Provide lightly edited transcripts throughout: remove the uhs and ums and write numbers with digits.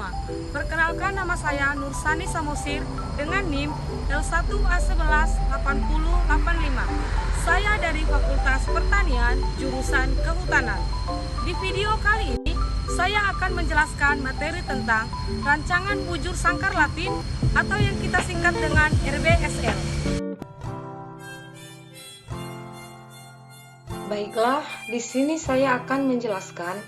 semua. Perkenalkan, nama saya Nursani Samosir dengan NIM L1A118085. Saya dari Fakultas Pertanian, jurusan Kehutanan. Di video kali ini, saya akan menjelaskan materi tentang rancangan bujur sangkar Latin atau yang kita singkat dengan RBSL. Baiklah, di sini saya akan menjelaskan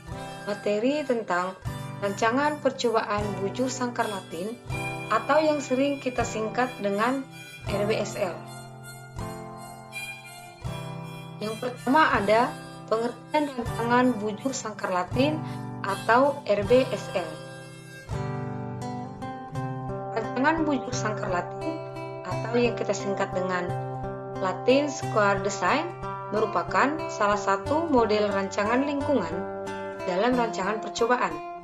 materi tentang rancangan percobaan bujur sangkar Latin atau yang sering kita singkat dengan RBSL. Yang pertama ada pengertian rancangan bujur sangkar Latin atau RBSL. Rancangan bujur sangkar Latin atau yang kita singkat dengan Latin Square Design merupakan salah satu model rancangan lingkungan dalam rancangan percobaan.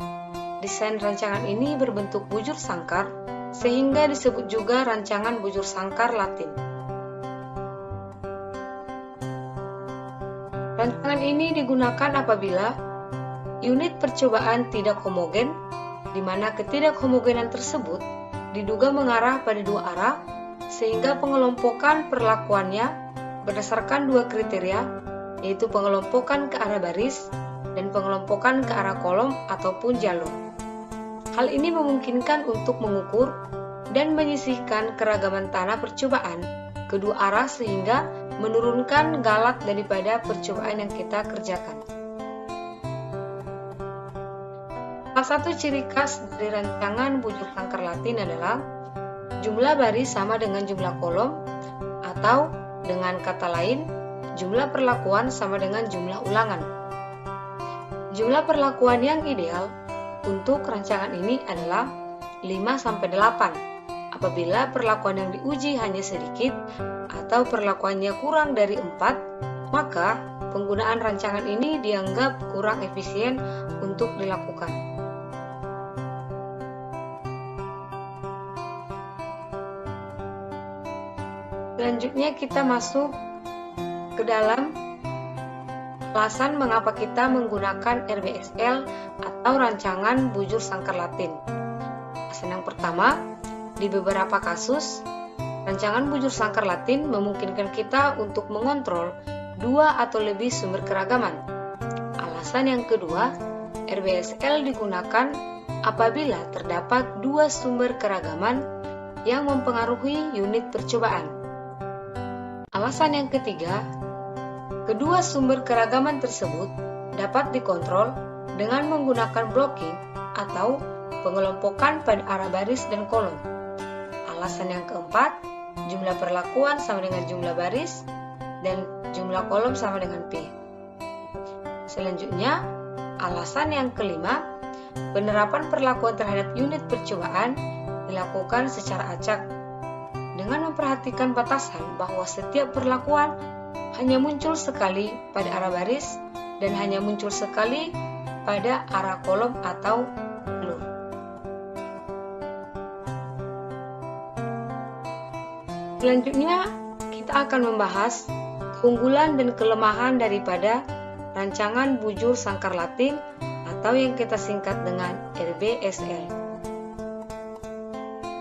Desain rancangan ini berbentuk bujur sangkar sehingga disebut juga rancangan bujur sangkar Latin. Rancangan ini digunakan apabila unit percobaan tidak homogen, di mana ketidakhomogenan tersebut diduga mengarah pada dua arah, sehingga pengelompokan perlakuannya berdasarkan dua kriteria, yaitu pengelompokan ke arah baris dan pengelompokan ke arah kolom ataupun jalur. Hal ini memungkinkan untuk mengukur dan menyisihkan keragaman tanah percobaan kedua arah sehingga menurunkan galat daripada percobaan yang kita kerjakan. Salah satu ciri khas dari rancangan bujur sangkar Latin adalah jumlah baris sama dengan jumlah kolom, atau dengan kata lain, jumlah perlakuan sama dengan jumlah ulangan. Jumlah perlakuan yang ideal untuk rancangan ini adalah 5-8. Apabila perlakuan yang diuji hanya sedikit atau perlakuannya kurang dari 4, maka penggunaan rancangan ini dianggap kurang efisien untuk dilakukan. Selanjutnya kita masuk ke dalam alasan mengapa kita menggunakan RBSL atau rancangan bujur sangkar Latin. Alasan yang pertama, di beberapa kasus, rancangan bujur sangkar Latin memungkinkan kita untuk mengontrol dua atau lebih sumber keragaman. Alasan yang kedua, RBSL digunakan apabila terdapat dua sumber keragaman yang mempengaruhi unit percobaan. Alasan yang ketiga, kedua sumber keragaman tersebut dapat dikontrol dengan menggunakan blocking atau pengelompokan pada arah baris dan kolom. Alasan yang keempat, jumlah perlakuan sama dengan jumlah baris dan jumlah kolom sama dengan P. Selanjutnya, alasan yang kelima, penerapan perlakuan terhadap unit percobaan dilakukan secara acak dengan memperhatikan batasan bahwa setiap perlakuan hanya muncul sekali pada arah baris dan hanya muncul sekali pada arah kolom atau jalur. Selanjutnya, kita akan membahas keunggulan dan kelemahan daripada rancangan bujur sangkar Latin atau yang kita singkat dengan RBSL.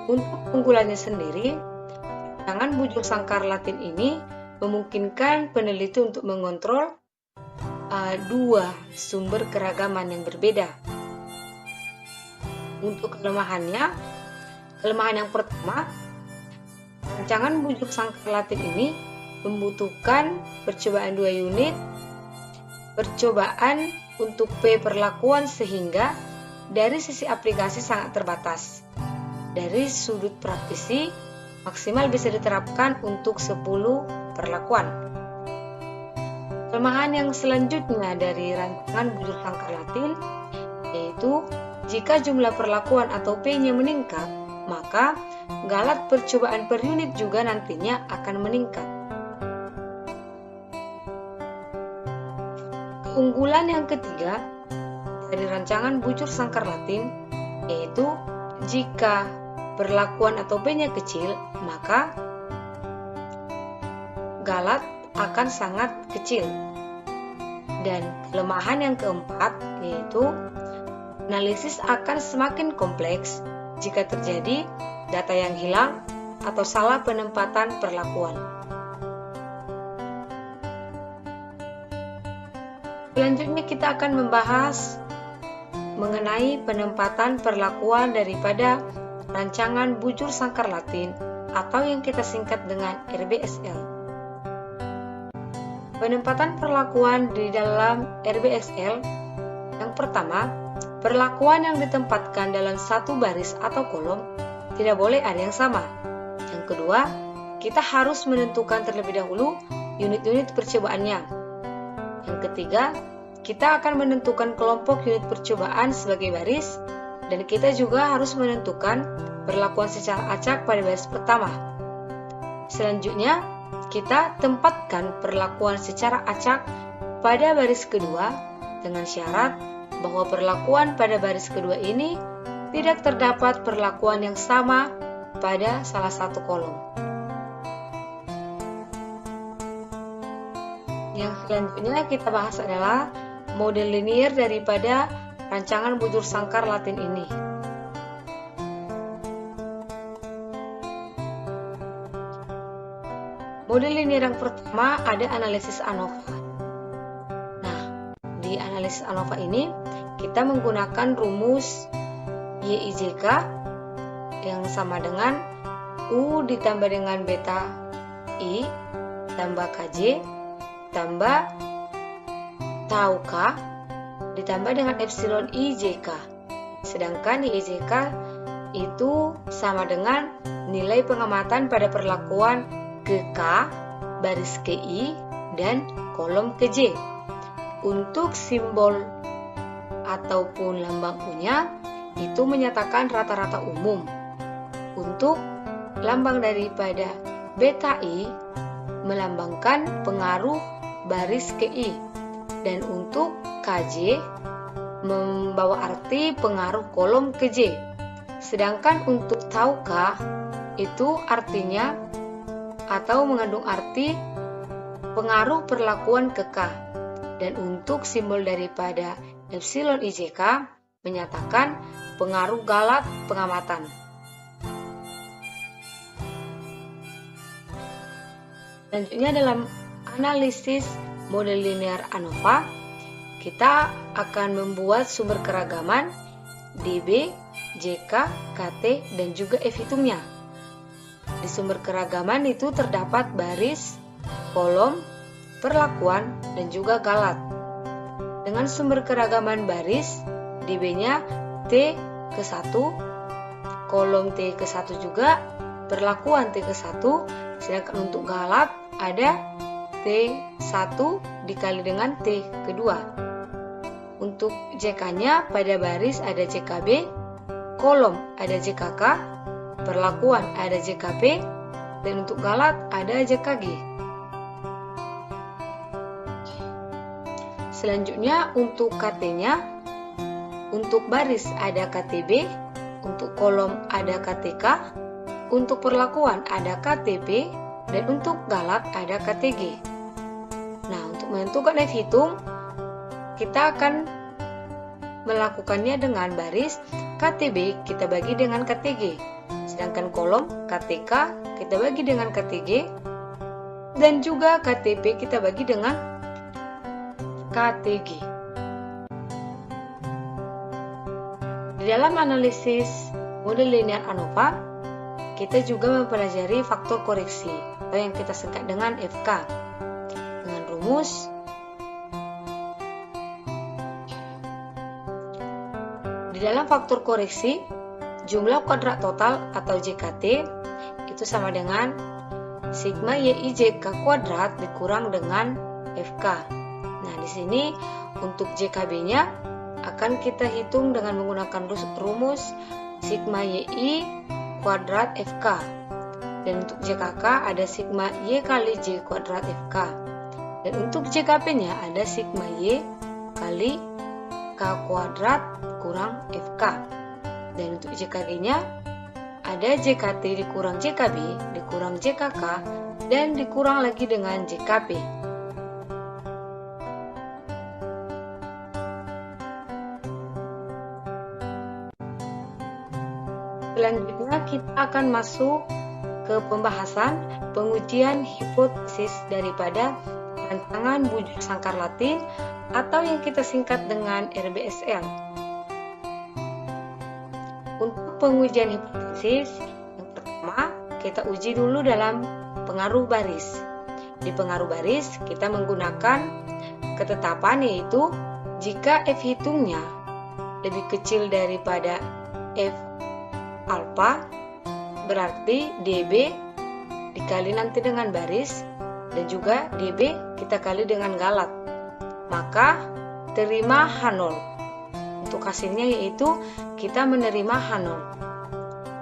Untuk keunggulannya sendiri, rancangan bujur sangkar Latin ini memungkinkan peneliti untuk mengontrol dua sumber keragaman yang berbeda. Untuk kelemahan yang pertama, rancangan bujur sangkar Latin ini membutuhkan percobaan dua unit, percobaan untuk P perlakuan sehingga dari sisi aplikasi sangat terbatas. Dari sudut praktisi, maksimal bisa diterapkan untuk 10 perlakuan. Kelemahan yang selanjutnya dari rancangan bujur sangkar Latin yaitu jika jumlah perlakuan atau P-nya meningkat, maka galat percobaan per unit juga nantinya akan meningkat. Keunggulan yang ketiga dari rancangan bujur sangkar Latin yaitu jika perlakuan atau P-nya kecil, maka galat akan sangat kecil. Dan kelemahan yang keempat yaitu Analisis akan semakin kompleks jika terjadi data yang hilang atau salah penempatan perlakuan. Selanjutnya kita akan membahas mengenai penempatan perlakuan daripada rancangan bujur sangkar Latin atau yang kita singkat dengan RBSL. Penempatan perlakuan di dalam RBSL, yang pertama, perlakuan yang ditempatkan dalam satu baris atau kolom tidak boleh ada yang sama. Yang kedua, kita harus menentukan terlebih dahulu unit-unit percobaannya. Yang ketiga, kita akan menentukan kelompok unit percobaan sebagai baris, dan kita juga harus menentukan perlakuan secara acak pada baris pertama. Selanjutnya, kita tempatkan perlakuan secara acak pada baris kedua dengan syarat bahwa perlakuan pada baris kedua ini tidak terdapat perlakuan yang sama pada salah satu kolom. Yang selanjutnya kita bahas adalah model linier daripada rancangan bujur sangkar Latin ini. Model linier yang pertama ada analisis ANOVA. Nah, di analisis ANOVA ini kita menggunakan rumus YIJK yang sama dengan U ditambah dengan beta I tambah KJ tambah tau K ditambah dengan epsilon IJK. Sedangkan IJK itu sama dengan nilai pengamatan pada perlakuan ke K, baris ke I, dan kolom ke J. Untuk simbol ataupun lambang U-nya itu menyatakan rata-rata umum. Untuk lambang daripada beta I melambangkan pengaruh baris ke I, dan untuk KJ membawa arti pengaruh kolom ke J. Sedangkan untuk tau K itu artinya atau mengandung arti pengaruh perlakuan ke K. Dan untuk simbol daripada epsilon IJK menyatakan pengaruh galat pengamatan. Selanjutnya dalam analisis model linear ANOVA, kita akan membuat sumber keragaman DB, JK, KT, dan juga F hitungnya. Di sumber keragaman itu terdapat baris, kolom, perlakuan, dan juga galat. Dengan sumber keragaman baris, DB-nya T ke 1, kolom T ke 1 juga, perlakuan T ke 1, sedangkan untuk galat ada T1 dikali dengan T kedua. Untuk JK-nya pada baris ada JKB, kolom ada JKK, perlakuan ada JKP, dan untuk galat ada JKG. Selanjutnya untuk KT-nya, untuk baris ada KTB, untuk kolom ada KTK, untuk perlakuan ada KTP, dan untuk galat ada KTG. Nah, untuk menentukan F hitung, kita akan melakukannya dengan baris KTB kita bagi dengan KTG, sedangkan kolom KTK kita bagi dengan KTG, dan juga KTP kita bagi dengan KTG. Di dalam analisis model linear ANOVA, kita juga mempelajari faktor koreksi atau yang kita singkat dengan FK dengan rumus di dalam faktor koreksi jumlah kuadrat total atau JKT itu sama dengan sigma YIJK kuadrat dikurang dengan FK. Nah, di sini untuk JKB-nya akan kita hitung dengan menggunakan rumus sigma YI kuadrat FK. Dan untuk JKK ada sigma Y kali J kuadrat FK. Dan untuk JKP-nya ada sigma Y kali K kuadrat kurang FK. Dan untuk JKG-nya ada JKT dikurang JKB dikurang JKK dan dikurang lagi dengan JKP. Selanjutnya kita akan masuk ke pembahasan pengujian hipotesis daripada rancangan bujur sangkar Latin atau yang kita singkat dengan RBSL. Untuk pengujian hipotesis, yang pertama kita uji dulu dalam pengaruh baris. Di pengaruh baris kita menggunakan ketetapan yaitu jika F hitungnya lebih kecil daripada F alfa, berarti DB dikali nanti dengan baris dan juga DB kita kali dengan galat, maka terima H0. Untuk hasilnya yaitu kita menerima H0,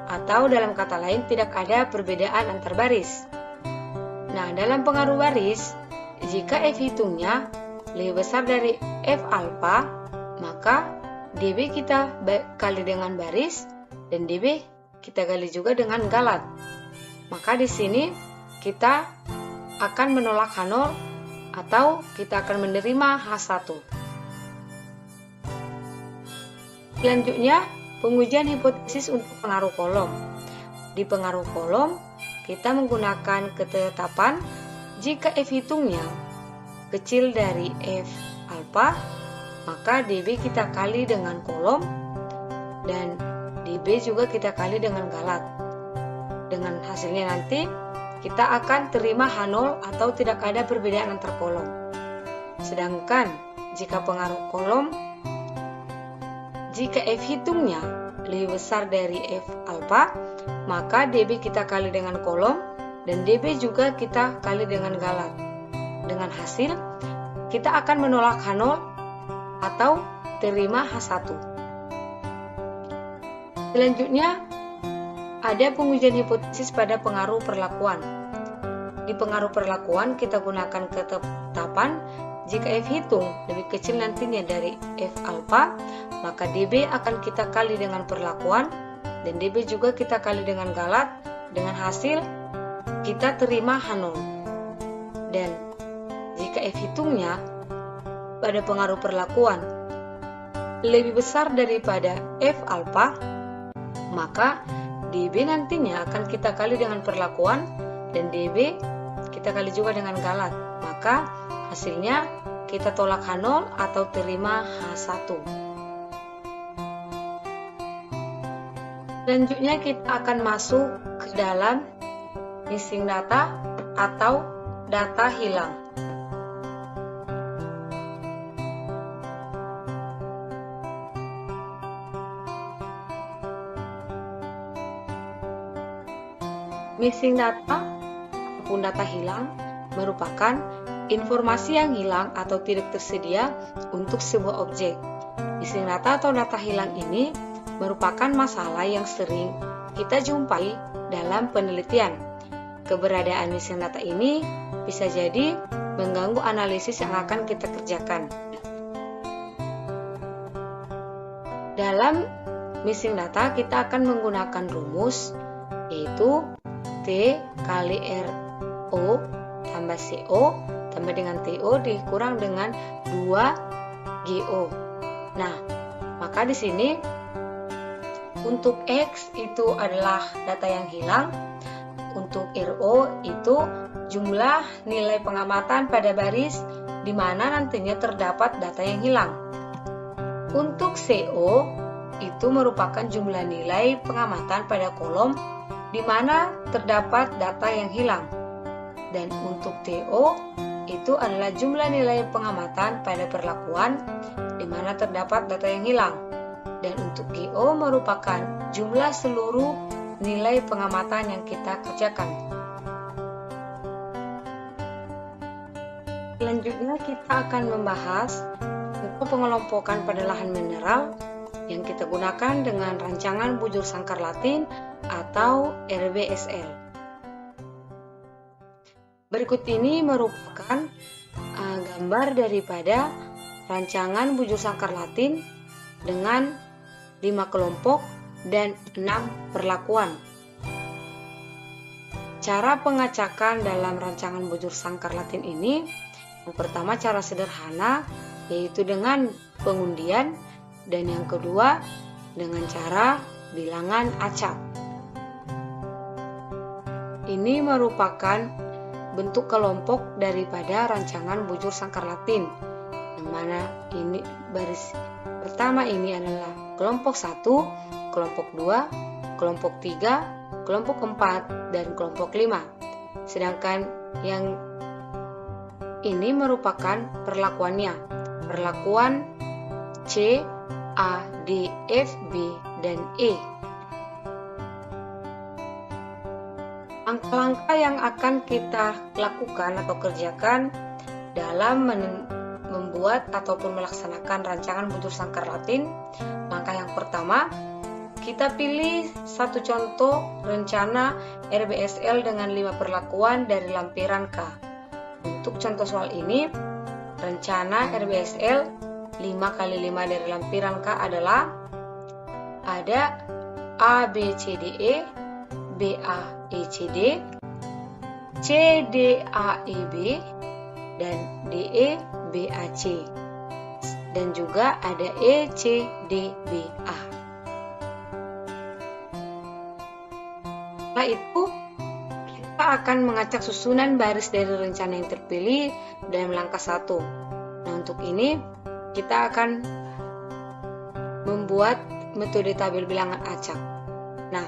atau dalam kata lain tidak ada perbedaan antar baris. Nah, dalam pengaruh baris, jika F hitungnya lebih besar dari F alfa, maka DB kita kali dengan baris dan DB kita kali juga dengan galat. Maka di sini kita akan menolak H0 atau kita akan menerima H1. Selanjutnya, pengujian hipotesis untuk pengaruh kolom. Di pengaruh kolom, kita menggunakan ketetapan jika F hitungnya kecil dari F alfa, maka DB kita kali dengan kolom dan DB juga kita kali dengan galat. Dengan hasilnya nanti kita akan terima H0 atau tidak ada perbedaan antar kolom. Sedangkan jika pengaruh kolom, jika F hitungnya lebih besar dari F alfa, maka DB kita kali dengan kolom dan DB juga kita kali dengan galat. Dengan hasil kita akan menolak H0 atau terima H1. Selanjutnya, ada pengujian hipotesis pada pengaruh perlakuan. Di pengaruh perlakuan kita gunakan ketetapan jika F hitung lebih kecil nantinya dari F alfa, maka DB akan kita kali dengan perlakuan dan DB juga kita kali dengan galat. Dengan hasil kita terima H0. Dan jika F hitungnya pada pengaruh perlakuan lebih besar daripada F alfa, maka DB nantinya akan kita kali dengan perlakuan dan DB kita kali juga dengan galat. Maka hasilnya kita tolak H0 atau terima H1. Selanjutnya kita akan masuk ke dalam missing data atau data hilang. Missing data ataupun data hilang merupakan informasi yang hilang atau tidak tersedia untuk sebuah objek. Missing data atau data hilang ini merupakan masalah yang sering kita jumpai dalam penelitian. Keberadaan missing data ini bisa jadi mengganggu analisis yang akan kita kerjakan. Dalam missing data kita akan menggunakan rumus yaitu T kali RO tambah CO tambah dengan TO dikurang dengan 2GO. Nah, maka di sini untuk X itu adalah data yang hilang, untuk RO itu jumlah nilai pengamatan pada baris di mana nantinya terdapat data yang hilang. Untuk CO itu merupakan jumlah nilai pengamatan pada kolom di mana terdapat data yang hilang. Dan untuk TO itu adalah jumlah nilai pengamatan pada perlakuan di mana terdapat data yang hilang. Dan untuk GO merupakan jumlah seluruh nilai pengamatan yang kita kerjakan. Selanjutnya kita akan membahas tentang pengelompokan pada lahan mineral yang kita gunakan dengan rancangan bujur sangkar Latin atau RBSL. Berikut ini merupakan gambar daripada rancangan bujur sangkar Latin dengan 5 kelompok dan 6 perlakuan. Cara pengacakan dalam rancangan bujur sangkar Latin ini, yang pertama cara sederhana yaitu dengan pengundian, dan yang kedua dengan cara bilangan acak. Ini merupakan bentuk kelompok daripada rancangan bujur sangkar Latin, yang mana ini baris pertama ini adalah kelompok 1, kelompok 2, kelompok 3, kelompok 4, dan kelompok 5. Sedangkan yang ini merupakan perlakuannya, perlakuan C, A, D, F, B, dan E. Langkah-langkah yang akan kita lakukan atau kerjakan dalam membuat ataupun melaksanakan rancangan bujur sangkar Latin. Langkah yang pertama, kita pilih satu contoh rencana RBSL dengan 5 perlakuan dari lampiran K. Untuk contoh soal ini, rencana RBSL 5x5 dari lampiran K adalah ada A, B, C, D, E, B, A, E, C, D, C, D, A, E, B, dan D, E, B, A, C. Dan juga ada E, C, D, B, A. Setelah itu, kita akan mengacak susunan baris dari rencana yang terpilih dalam langkah 1. Nah, untuk ini, kita akan membuat metode tabel bilangan acak. Nah,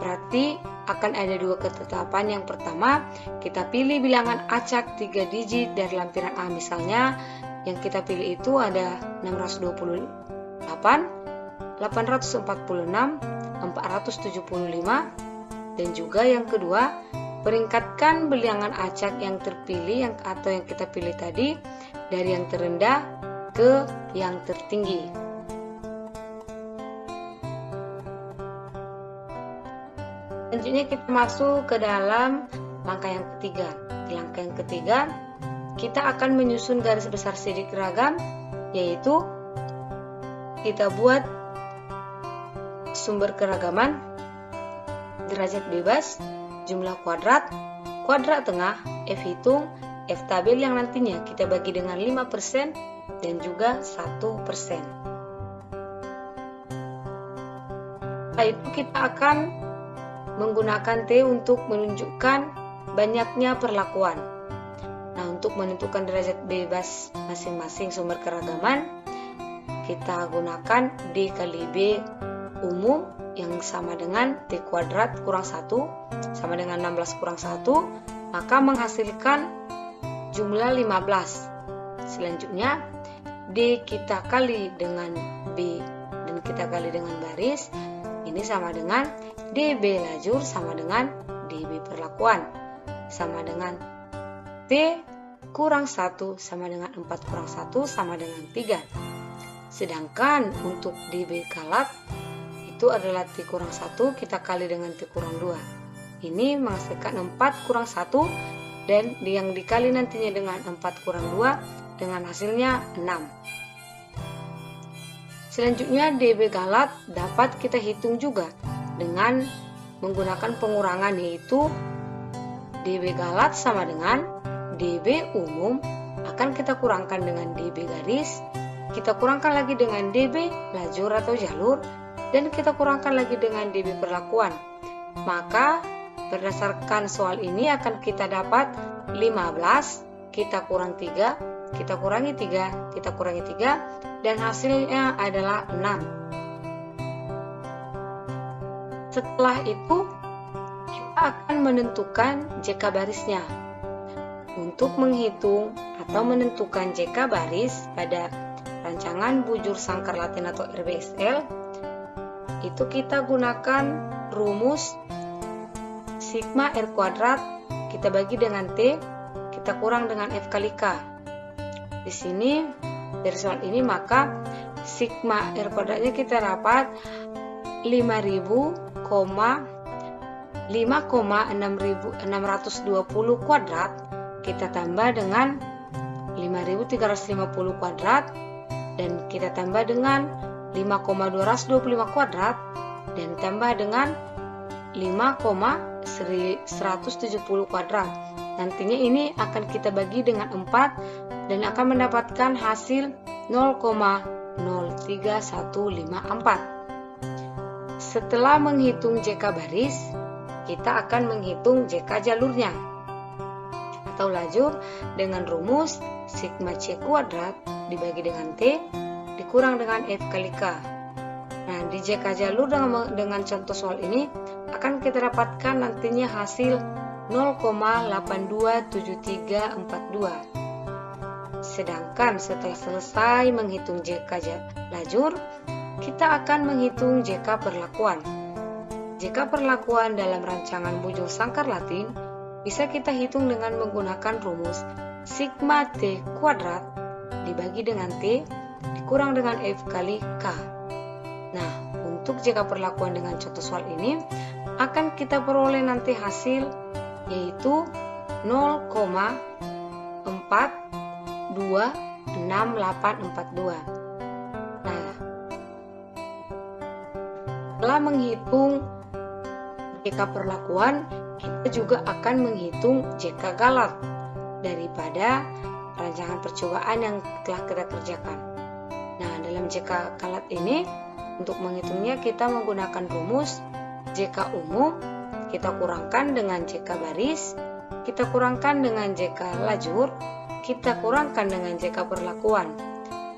berarti akan ada 2 ketetapan. Yang pertama, kita pilih bilangan acak 3 digit dari lampiran A. Misalnya, yang kita pilih itu ada 628, 846, 475, dan juga yang kedua, peringkatkan bilangan acak yang terpilih atau yang kita pilih tadi dari yang terendah ke yang tertinggi. Selanjutnya kita masuk ke dalam langkah yang ketiga. Di langkah yang ketiga, kita akan menyusun garis besar sidik ragam, yaitu kita buat sumber keragaman, derajat bebas, jumlah kuadrat, kuadrat tengah, F hitung, F tabel yang nantinya kita bagi dengan 5% dan juga 1%. Setelah itu kita akan menggunakan T untuk menunjukkan banyaknya perlakuan. Nah, untuk menentukan derajat bebas masing-masing sumber keragaman, kita gunakan D kali B umum yang sama dengan T kuadrat kurang 1 sama dengan 16 kurang 1, maka menghasilkan jumlah 15. Selanjutnya D kita kali dengan B dan kita kali dengan baris, ini sama dengan DB lajur sama dengan DB perlakuan, sama dengan T kurang 1 sama dengan 4 kurang 1 sama dengan 3. Sedangkan untuk DB kalat itu adalah T kurang 1 kita kali dengan T kurang 2. Ini menghasilkan 4 kurang 1 dan yang dikali nantinya dengan 4 kurang 2 dengan hasilnya 6. Selanjutnya DB galat dapat kita hitung juga dengan menggunakan pengurangan, yaitu DB galat sama dengan DB umum akan kita kurangkan dengan DB garis, kita kurangkan lagi dengan DB lajur atau jalur, dan kita kurangkan lagi dengan DB perlakuan. Maka berdasarkan soal ini akan kita dapat 15, kita kurang 3, kita kurangi 3, kita kurangi 3, dan hasilnya adalah 6. Setelah itu, kita akan menentukan JK barisnya. Untuk menghitung atau menentukan JK baris pada rancangan bujur sangkar Latin atau RBSL, itu kita gunakan rumus sigma R kuadrat, kita bagi dengan T, kita kurang dengan F kali K. Di sini, dari soal ini, maka sigma R kuadratnya kita dapat 5,620 kuadrat, kita tambah dengan 5.350 kuadrat, dan kita tambah dengan 5,225 kuadrat, dan tambah dengan 5,170 kuadrat. Nantinya ini akan kita bagi dengan 4 dan akan mendapatkan hasil 0,03154. Setelah menghitung JK baris, kita akan menghitung JK jalurnya atau lajur dengan rumus sigma C kuadrat dibagi dengan T dikurang dengan F kali K. Nah, di JK jalur dengan contoh soal ini akan kita dapatkan nantinya hasil 0,827342. Sedangkan setelah selesai menghitung JK lajur, kita akan menghitung JK perlakuan. JK perlakuan dalam rancangan bujur sangkar Latin bisa kita hitung dengan menggunakan rumus sigma T kuadrat dibagi dengan T dikurang dengan F kali K. Nah, untuk JK perlakuan dengan contoh soal ini akan kita peroleh nanti hasil yaitu 0,426842. Nah, setelah menghitung JK perlakuan, kita juga akan menghitung JK galat daripada rancangan percobaan yang telah kita kerjakan. Nah, dalam JK galat ini untuk menghitungnya kita menggunakan rumus JK umum, kita kurangkan dengan JK baris, kita kurangkan dengan JK lajur, kita kurangkan dengan JK perlakuan.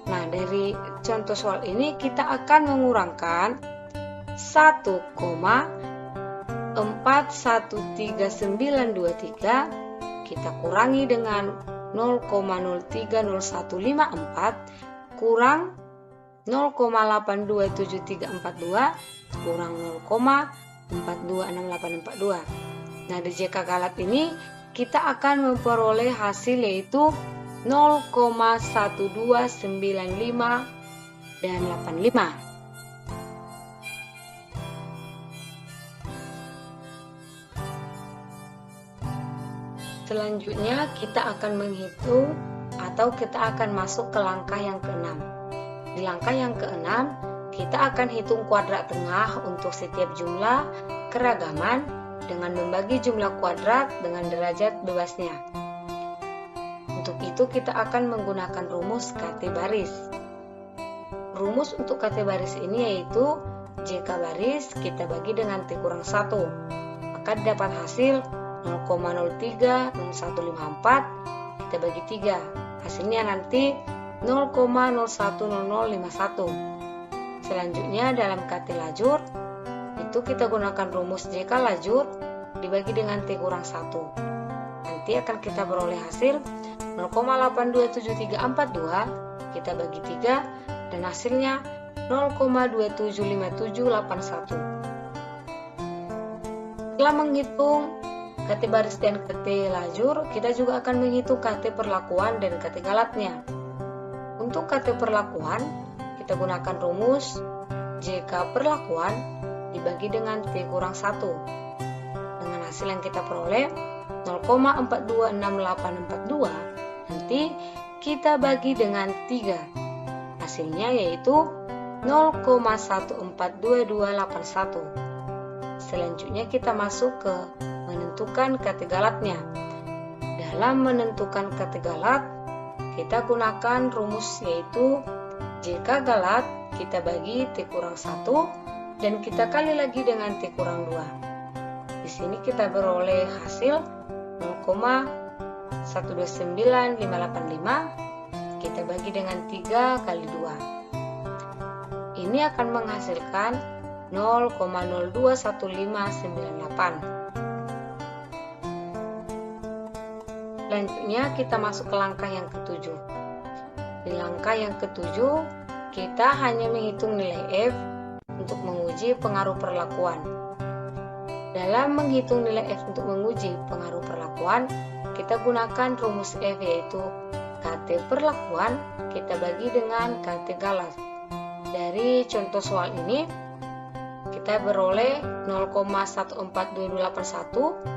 Nah, dari contoh soal ini kita akan mengurangkan 1,413923 kita kurangi dengan 0,030154 kurang 0,827342 kurang 0,426842. Nah, di JK galat ini kita akan memperoleh hasil yaitu 0,1295 dan 85. Selanjutnya kita akan menghitung atau kita akan masuk ke langkah yang keenam. Di langkah yang keenam, kita akan hitung kuadrat tengah untuk setiap jumlah keragaman dengan membagi jumlah kuadrat dengan derajat bebasnya. Untuk itu kita akan menggunakan rumus KT baris. Rumus untuk KT baris ini yaitu JK baris kita bagi dengan T kurang 1. Maka dapat hasil 0,030154 kita bagi 3. Hasilnya nanti 0,010051. Selanjutnya dalam KT lajur itu kita gunakan rumus JK lajur dibagi dengan T kurang 1. Nanti akan kita beroleh hasil 0,827342 kita bagi 3 dan hasilnya 0,275781. Setelah menghitung KT baris dan KT lajur, kita juga akan menghitung KT perlakuan dan KT galatnya. Untuk KT perlakuan, kita gunakan rumus JK perlakuan dibagi dengan T kurang 1. Dengan hasil yang kita peroleh 0,426842, nanti kita bagi dengan 3. Hasilnya yaitu 0,142281. Selanjutnya kita masuk ke menentukan KT galatnya. Dalam menentukan KT galat, kita gunakan rumus yaitu JK galat kita bagi T kurang 1 dan kita kali lagi dengan T kurang 2. Di sini kita beroleh hasil 0,129585 kita bagi dengan 3 kali 2. Ini akan menghasilkan 0,021598. Selanjutnya kita masuk ke langkah yang ketujuh. Di langkah yang ketujuh, kita hanya menghitung nilai F untuk menguji pengaruh perlakuan. Dalam menghitung nilai F untuk menguji pengaruh perlakuan, kita gunakan rumus F yaitu KT perlakuan kita bagi dengan KT galat. Dari contoh soal ini, kita beroleh 0,142281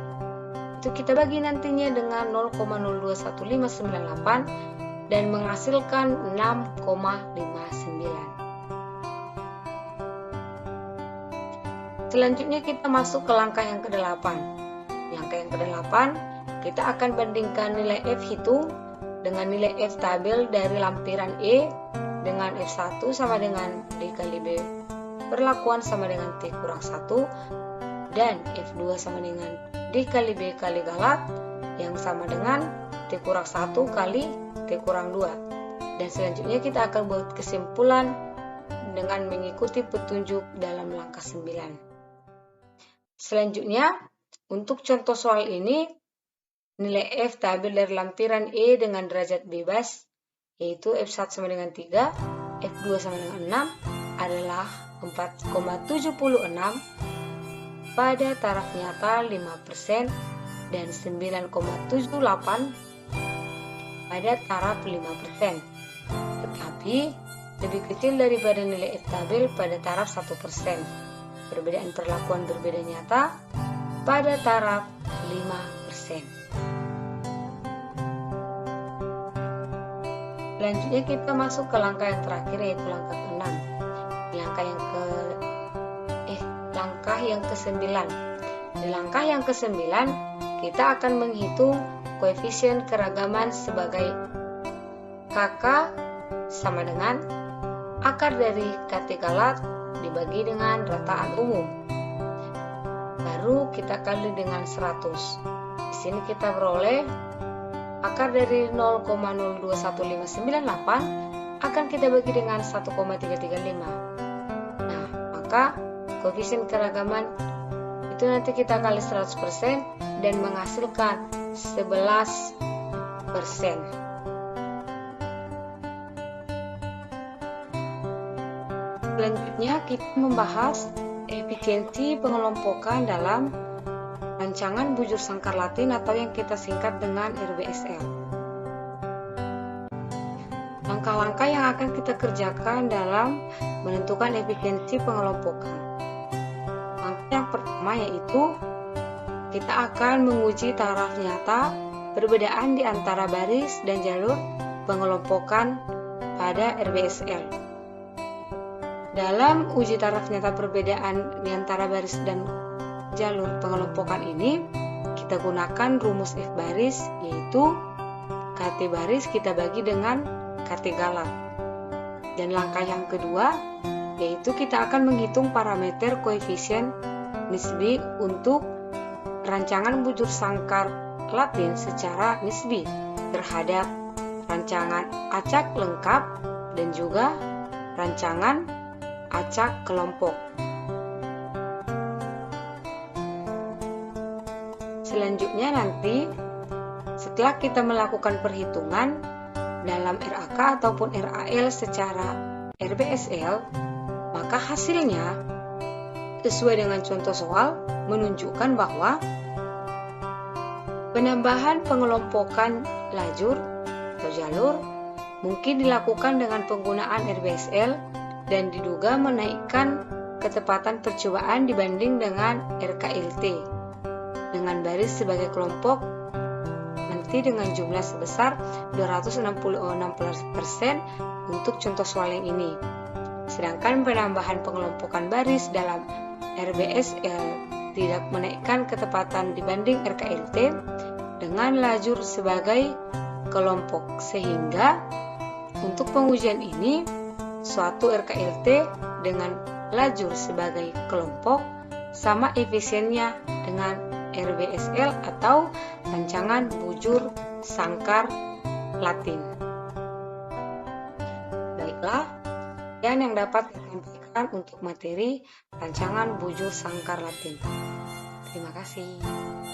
itu kita bagi nantinya dengan 0,021598 dan menghasilkan 6,59. Selanjutnya kita masuk ke langkah yang ke-8. Langkah yang ke-8 kita akan bandingkan nilai F hitung dengan nilai F tabel dari lampiran E dengan F1 sama dengan D kali B perlakuan sama dengan T kurang 1 dan F2 sama dengan D kali B kali galat yang sama dengan T kurang 1 kali T kurang 2. Dan selanjutnya kita akan buat kesimpulan dengan mengikuti petunjuk dalam langkah 9. Selanjutnya, untuk contoh soal ini, nilai F diambil dari lampiran E dengan derajat bebas, yaitu F1 sama dengan 3, F2 sama dengan 6, adalah 4,76 pada taraf nyata 5% dan 9,78 pada taraf 5%. Tetapi lebih kecil daripada nilai F tabel pada taraf 1%. Perbedaan perlakuan berbeda nyata pada taraf 5%. Selanjutnya kita masuk ke langkah yang terakhir, yaitu langkah ke-6. Langkah yang ke-9. Di langkah yang ke-9, kita akan menghitung koefisien keragaman sebagai KK sama dengan akar dari KT galat dibagi dengan rataan umum. Baru kita kali dengan 100. Di sini kita beroleh akar dari 0,021598 akan kita bagi dengan 1,335. Nah, maka koefisien keragaman itu nanti kita kali 100% dan menghasilkan 11%. Selanjutnya kita membahas efisiensi pengelompokan dalam rancangan bujur sangkar Latin atau yang kita singkat dengan RBSL. Langkah-langkah yang akan kita kerjakan dalam menentukan efisiensi pengelompokan. Langkah yang pertama yaitu kita akan menguji taraf nyata perbedaan di antara baris dan jalur pengelompokan pada RBSL. Dalam uji taraf nyata perbedaan di antara baris dan jalur pengelompokan ini, kita gunakan rumus F baris, yaitu KT baris kita bagi dengan KT galat. Dan langkah yang kedua, yaitu kita akan menghitung parameter koefisien nisbi untuk rancangan bujur sangkar Latin secara nisbi terhadap rancangan acak lengkap dan juga rancangan acak kelompok. Selanjutnya nanti setelah kita melakukan perhitungan dalam RAK ataupun RAL secara RBSL, maka hasilnya sesuai dengan contoh soal menunjukkan bahwa penambahan pengelompokan lajur atau jalur mungkin dilakukan dengan penggunaan RBSL dan diduga menaikkan ketepatan percobaan dibanding dengan RKLT dengan baris sebagai kelompok nanti dengan jumlah sebesar 266% untuk contoh soal yang ini. Sedangkan penambahan pengelompokan baris dalam RBSL tidak menaikkan ketepatan dibanding RKLT dengan lajur sebagai kelompok, sehingga untuk pengujian ini suatu RKLT dengan lajur sebagai kelompok sama efisiennya dengan RBSL atau rancangan bujur sangkar Latin. Baiklah, sekian yang dapat saya sampaikan untuk materi rancangan bujur sangkar Latin. Terima kasih.